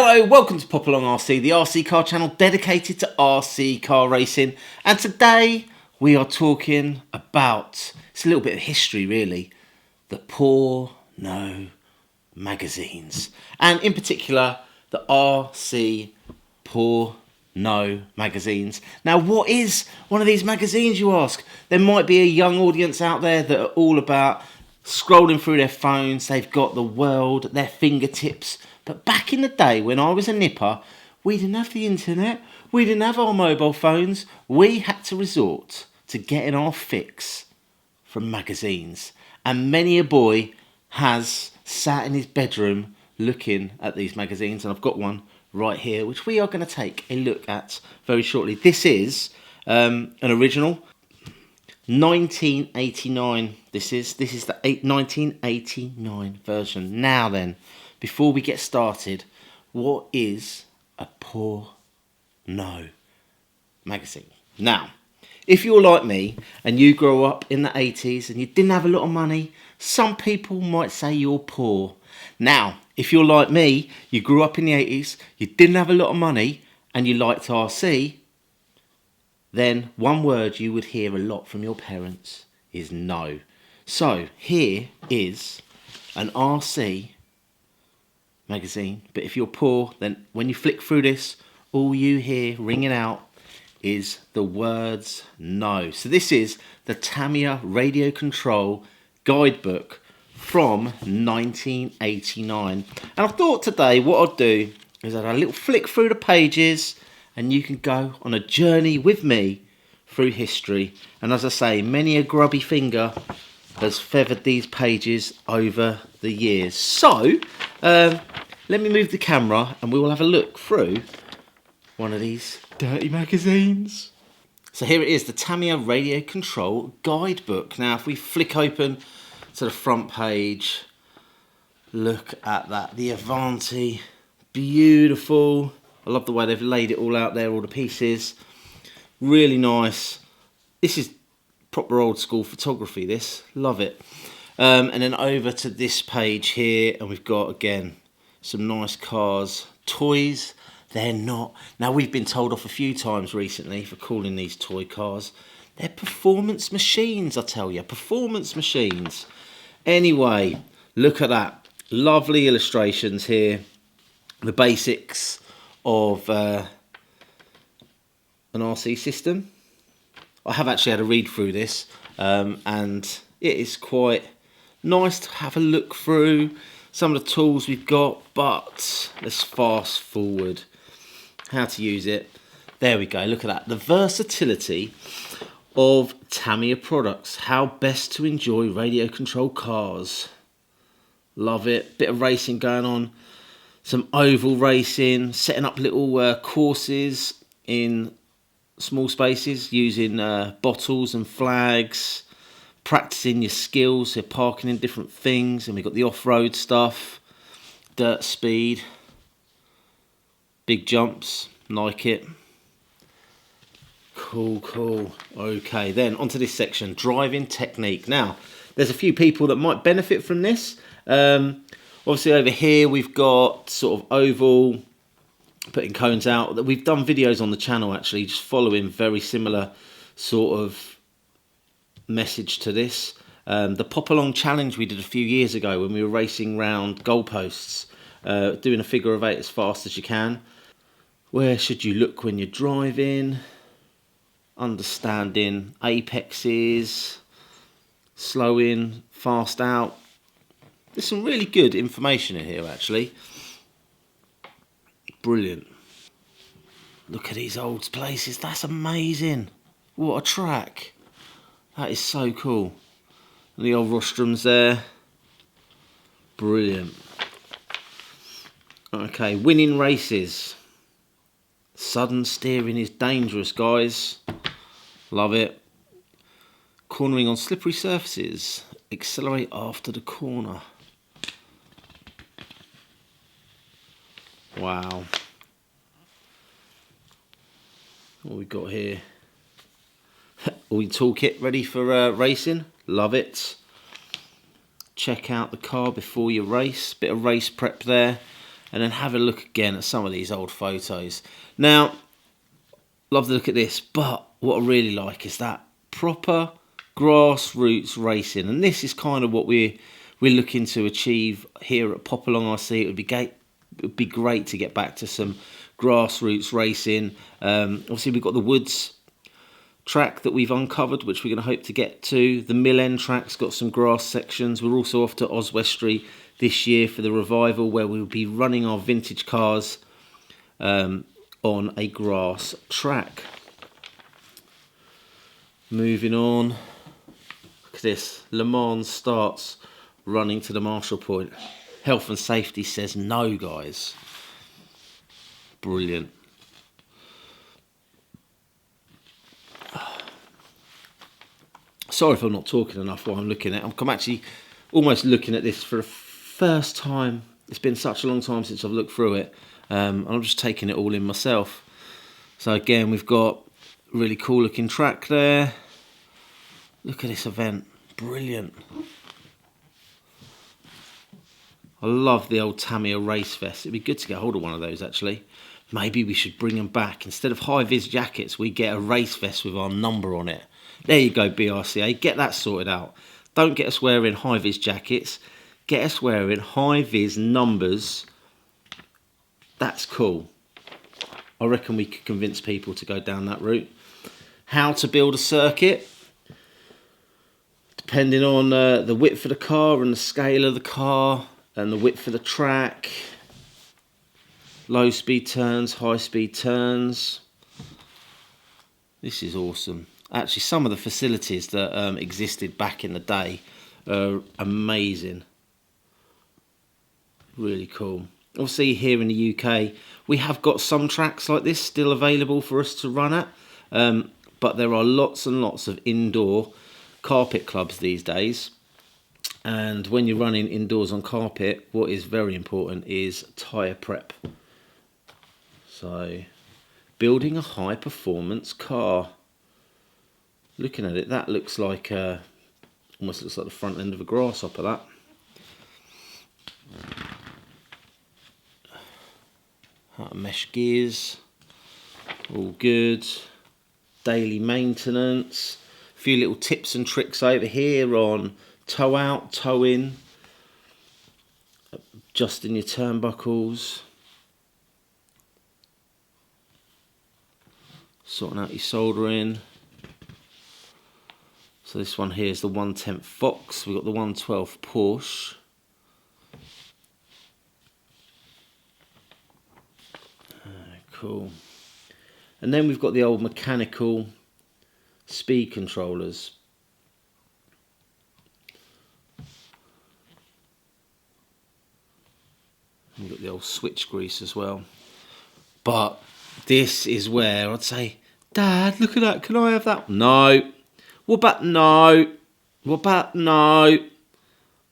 Hello, welcome to Popalong RC, the RC car channel dedicated to RC car racing. And today we are talking about, it's a little bit of history really, the poorNo magazines. And in particular, the RC poorNo magazines. Now, what is one of these magazines, you ask? There might be a young audience out there that are all about scrolling through their phones. They've got the world at their fingertips. But back in the day when I was a nipper, we didn't have the internet, we didn't have our mobile phones. We had to resort to getting our fix from magazines. And many a boy has sat in his bedroom looking at these magazines. And I've got one right here, which we are going to take a look at very shortly. This is an original 1989. This is the 1989 version. Now then, before we get started, what is a poorNo magazine? Now, if you're like me and you grew up in the 80s and you didn't have a lot of money, some people might say you're poor. Now, if you're like me, you grew up in the 80s, you didn't have a lot of money and you liked RC, then one word you would hear a lot from your parents is no. So here is an RC magazine, but if you're poor, then when you flick through this, all you hear ringing out is the words no. So this is the Tamiya Radio Control Guidebook from 1989. And I thought today what I'd do is I'd have a little flick through the pages and you can go on a journey with me through history. And as I say, many a grubby finger has feathered these pages over the years. So, let me move the camera and we will have a look through one of these dirty magazines. So here it is, the Tamiya Radio Control Guidebook. Now, if we flick open to the front page, look at that. The Avanti, beautiful. I love the way they've laid it all out there, all the pieces. Really nice. This is proper old school photography, this. Love it. And then over to this page here, and we've got, again, some nice cars. Toys, they're not. Now, we've been told off a few times recently for calling these toy cars. They're performance machines, I tell you. Performance machines. Anyway, look at that. Lovely illustrations here. The basics of an RC system. I have actually had a read through this, and it is quite nice to have a look through some of the tools we've got, but let's fast forward how to use it. There we go, look at that. The versatility of Tamiya products. How best to enjoy radio control cars. Love it. Bit of racing going on. Some oval racing, setting up little courses in small spaces using bottles and flags, practicing your skills, so parking in different things. And we've got the off-road stuff, dirt speed, big jumps, like it. Cool. Okay, then onto this section, driving technique. Now, there's a few people that might benefit from this. Obviously over here we've got sort of oval, putting cones out. That we've done videos on the channel actually, just following very similar sort of message to this. The Popalong challenge we did a few years ago when we were racing round goalposts, doing a figure of 8 as fast as you can. Where should you look when you're driving? Understanding apexes, slow in, fast out. There's some really good information in here actually. Brilliant. Look at these old places, that's amazing. What a track. That is so cool. And the old rostrums there. Brilliant. Okay, winning races. Sudden steering is dangerous, guys. Love it. Cornering on slippery surfaces. Accelerate after the corner. Wow. What we got here? All your toolkit ready for racing. Love it. Check out the car before you race. Bit of race prep there. and then have a look again at some of these old photos. Now, love the look at this, but what I really like is that proper grassroots racing, and this is kind of what we're looking to achieve here at Popalong RC. It would be great to get back to some grassroots racing. Obviously, we've got the Woods track that we've uncovered, which we're going to hope to get to. The Mill End track's got some grass sections. We're also off to Oswestry this year for the revival, where we'll be running our vintage cars on a grass track. Moving on, look at this. Le Mans starts running to the Marshall Point. Health and safety says no, guys. Brilliant. Sorry if I'm not talking enough while I'm looking at it. I'm actually almost looking at this for the first time. It's been such a long time since I've looked through it. And I'm just taking it all in myself. So again, we've got a really cool looking track there. Look at this event. Brilliant. I love the old Tamiya race vest. It'd be good to get hold of one of those, actually. Maybe we should bring them back. Instead of high-vis jackets, we get a race vest with our number on it. There you go, BRCA. Get that sorted out. Don't get us wearing high-vis jackets. Get us wearing high-vis numbers. That's cool. I reckon we could convince people to go down that route. How to build a circuit. Depending on the width of the car and the scale of the car and the width of the track. Low speed turns, high speed turns. This is awesome. Actually, some of the facilities that existed back in the day are amazing. Really cool. Obviously, here in the UK, we have got some tracks like this still available for us to run at. But there are lots and lots of indoor carpet clubs these days. And when you're running indoors on carpet, what is very important is tyre prep. So, building a high performance car. Looking at it, that looks like almost looks like the front end of a grasshopper, that. Mesh gears, all good. Daily maintenance. A few little tips and tricks over here on toe out, toe in, adjusting your turnbuckles, sorting out your soldering. So this one here is the 110 Fox. We've got the 112 Porsche. Cool. And then we've got the old mechanical speed controllers. We've got the old switch grease as well. But this is where I'd say, Dad, look at that. Can I have that? No. What about no? What about no?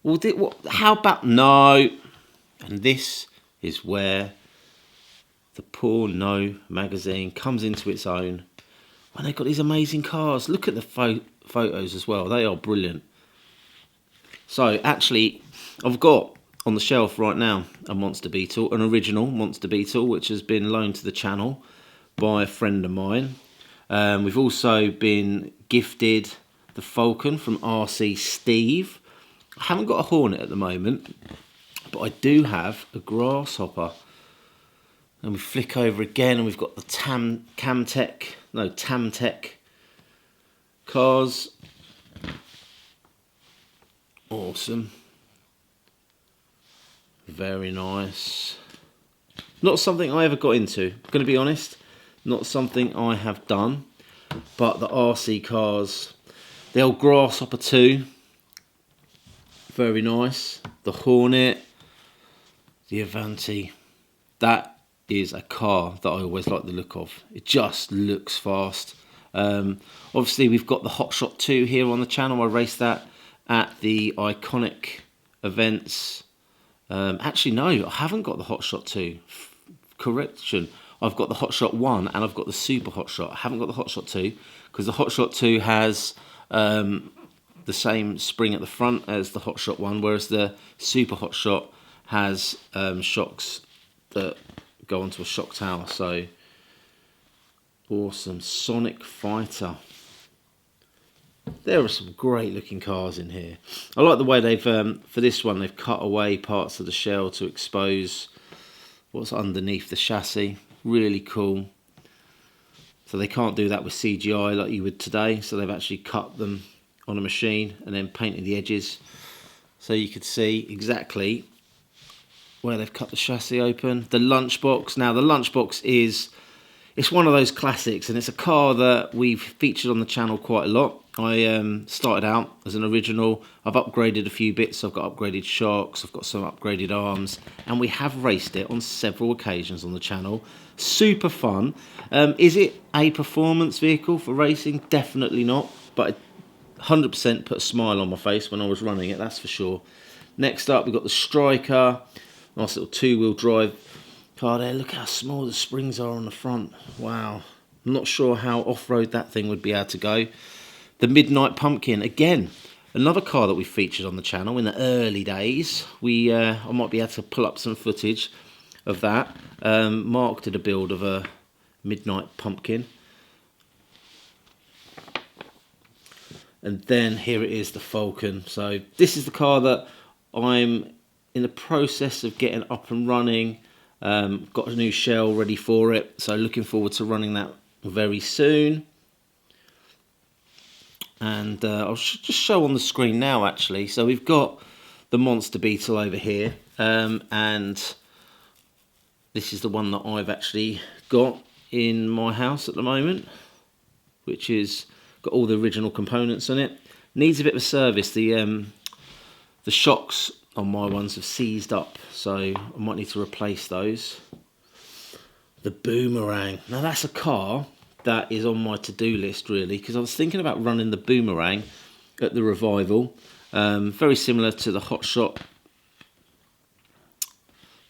Well, how about no? And this is where the poorNo magazine comes into its own when they've got these amazing cars. Look at the photos as well. They are brilliant. So actually, I've got on the shelf right now a Monster Beetle, an original Monster Beetle, which has been loaned to the channel by a friend of mine. We've also been gifted the Falcon from RC Steve. I haven't got a Hornet at the moment, but I do have a Grasshopper. And we flick over again and we've got the Tamtec cars. Awesome. Very nice. Not something I ever got into, I'm going to be honest. Not something I have done. But the RC cars, the old Grasshopper 2, very nice. The Hornet, the Avanti, that is a car that I always like the look of. It just looks fast. Obviously, we've got the Hot Shot 2 here on the channel. I raced that at the Iconic events. Actually, no, I haven't got the Hot Shot 2. Correction. I've got the Hot Shot 1 and I've got the Super Hot Shot. I haven't got the Hot Shot 2 because the Hot Shot 2 has the same spring at the front as the Hot Shot 1, whereas the Super Hot Shot has shocks that go onto a shock tower. So awesome. Sonic Fighter. There are some great looking cars in here. I like the way they've, for this one, they've cut away parts of the shell to expose what's underneath the chassis. Really cool. So they can't do that with CGI like you would today. So they've actually cut them on a machine and then painted the edges. So you could see exactly where they've cut the chassis open. The lunchbox. Now the lunchbox is, it's one of those classics, and it's a car that we've featured on the channel quite a lot. I started out as an original. I've upgraded a few bits. I've got upgraded shocks, I've got some upgraded arms, and we have raced it on several occasions on the channel. Super fun. Is it a performance vehicle for racing? Definitely not, but it 100% put a smile on my face when I was running it, that's for sure. Next up, we've got the Striker. Nice little two-wheel drive car there. Look how small the springs are on the front. Wow. I'm not sure how off-road that thing would be able to go. The Midnight Pumpkin, again, another car that we featured on the channel in the early days. I might be able to pull up some footage of that. Mark did a build of a Midnight Pumpkin. And then here it is, the Falcon. So this is the car that I'm in the process of getting up and running. Got a new shell ready for it, so looking forward to running that very soon. And I'll just show on the screen now actually. So we've got the Monster Beetle over here, and this is the one that I've actually got in my house at the moment, which is got all the original components on it. Needs a bit of a service. The shocks on my ones have seized up, so I might need to replace those. The Boomerang. Now that's a car that is on my to-do list really, because I was thinking about running the Boomerang at the revival. Very similar to the Hot Shot,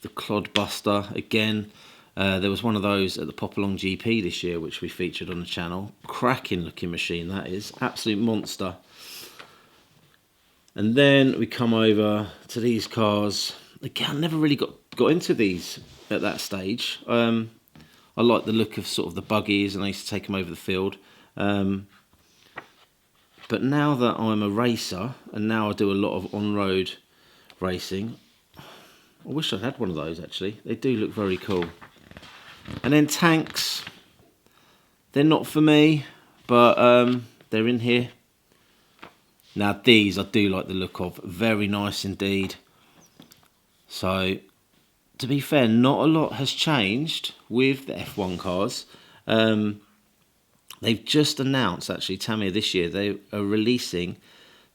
the Clodbuster. Again, there was one of those at the Popalong GP this year, which we featured on the channel. Cracking looking machine, that is. Absolute monster. And then we come over to these cars. Again, I never really got into these at that stage. I like the look of sort of the buggies, and I used to take them over the field. But now that I'm a racer, and now I do a lot of on-road racing, I wish I had one of those actually. They do look very cool. And then tanks, they're not for me, but they're in here. Now these I do like the look of, very nice indeed. So to be fair, not a lot has changed with the F1 cars. They've just announced actually, Tamiya this year, they are releasing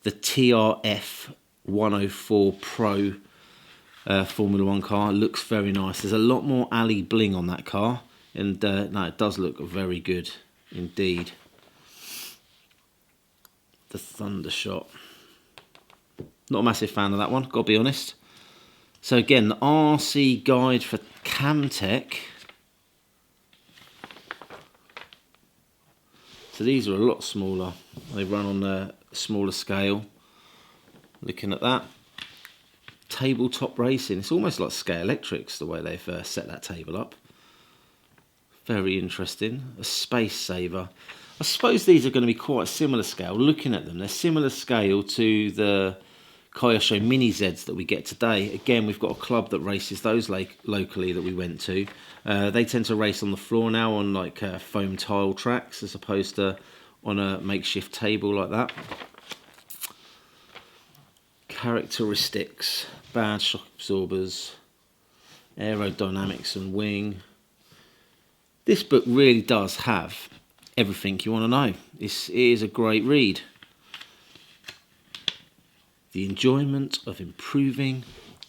the TRF 104 Pro Formula 1 car. It looks very nice. There's a lot more alley bling on that car, and no, it does look very good indeed. The Thundershot. Not a massive fan of that one, gotta be honest. So again, the RC guide for Camtech. So these are a lot smaller. They run on a smaller scale. Looking at that. Tabletop racing. It's almost like Sky Electrics, the way they've set that table up. Very interesting. A Space Saver. I suppose these are going to be quite a similar scale. Looking at them, they're similar scale to the Kyosho Mini Zs that we get today. Again, we've got a club that races those locally that we went to. They tend to race on the floor now on like foam tile tracks, as opposed to on a makeshift table like that. Characteristics, bad shock absorbers, aerodynamics and wing. This book really does have everything you want to know. This is a great read. The enjoyment of improving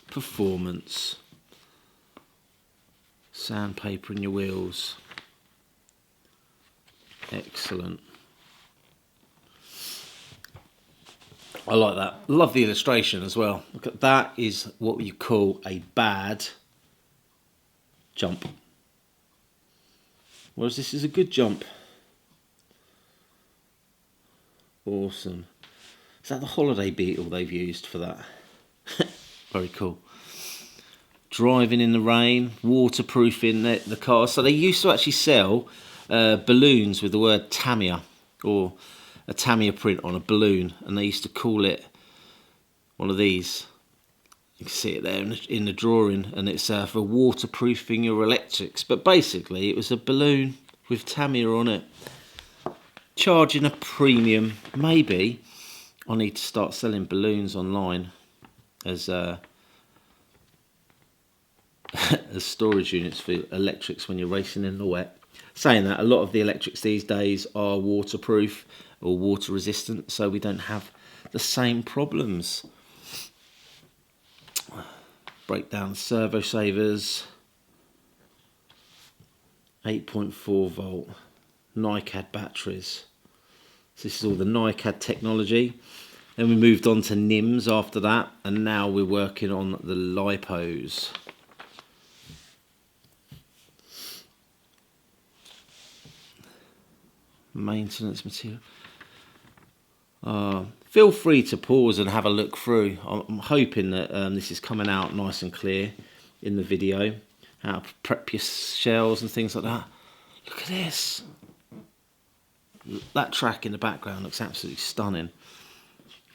performance. Sandpaper in your wheels. Excellent. I like that. Love the illustration as well. Look at that, is what you call a bad jump. Whereas this is a good jump. Awesome. Is that the Holiday Beetle they've used for that? Very cool. driving in the rain, waterproofing the car. So they used to actually sell balloons with the word Tamiya, or a Tamiya print on a balloon, and they used to call it one of these. You can see it there in the drawing, and it's for waterproofing your electrics. But basically it was a balloon with Tamiya on it, charging a premium. Maybe I need to start selling balloons online as as storage units for electrics when you're racing in the wet. Saying that, a lot of the electrics these days are waterproof or water resistant, so we don't have the same problems. Break down servo savers, 8.4 volt NiCad batteries. So this is all the NiCad technology. Then we moved on to NIMS after that, and now we're working on the LiPos. Maintenance material. Feel free to pause and have a look through. I'm hoping that this is coming out nice and clear in the video. How to prep your shells and things like that. Look at this. That track in the background looks absolutely stunning.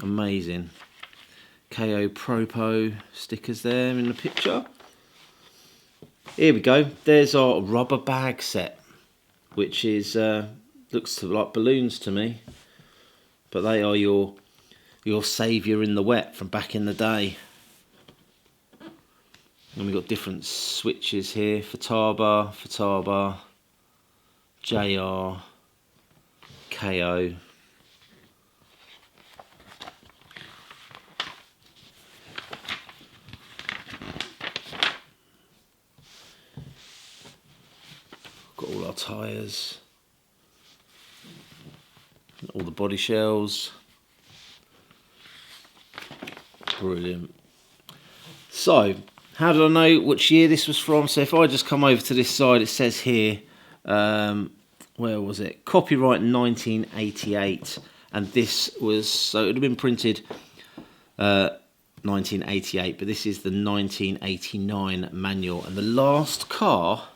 Amazing. KO Propo stickers there in the picture. Here we go. There's our rubber bag set, which is looks like balloons to me, but they are your saviour in the wet from back in the day. And we've got different switches here: Futaba, JR, KO. Got all our tyres, all the body shells. Brilliant. So, how did I know which year this was from? So if I just come over to this side, it says here, where was it? Copyright 1988. And this was, so it would have been printed 1988, but this is the 1989 manual. And the last car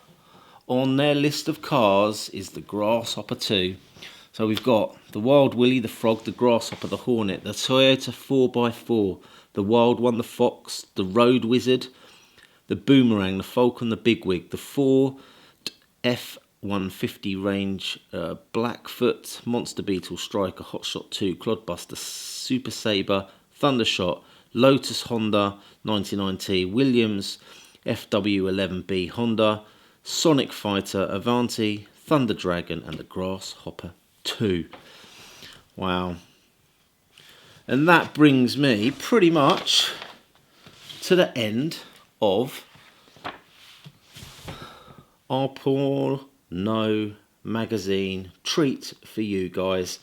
on their list of cars is the Grasshopper 2. So we've got the Wild Willie, the Frog, the Grasshopper, the Hornet, the Toyota 4x4, the Wild One, the Fox, the Road Wizard, the Boomerang, the Falcon, the Bigwig, the Ford F-150 range, Blackfoot, Monster Beetle, Striker, Hotshot 2, Clodbuster, Super Sabre, Thundershot, Lotus Honda 99T, Williams FW11B Honda, Sonic Fighter, Avanti, Thunder Dragon, and the Grasshopper 2. Wow. And that brings me pretty much to the end of our poorNo magazine treat for you guys.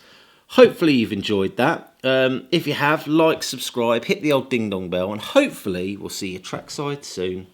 Hopefully you've enjoyed that. If you have, like, subscribe, hit the old ding dong bell, and hopefully we'll see you trackside soon.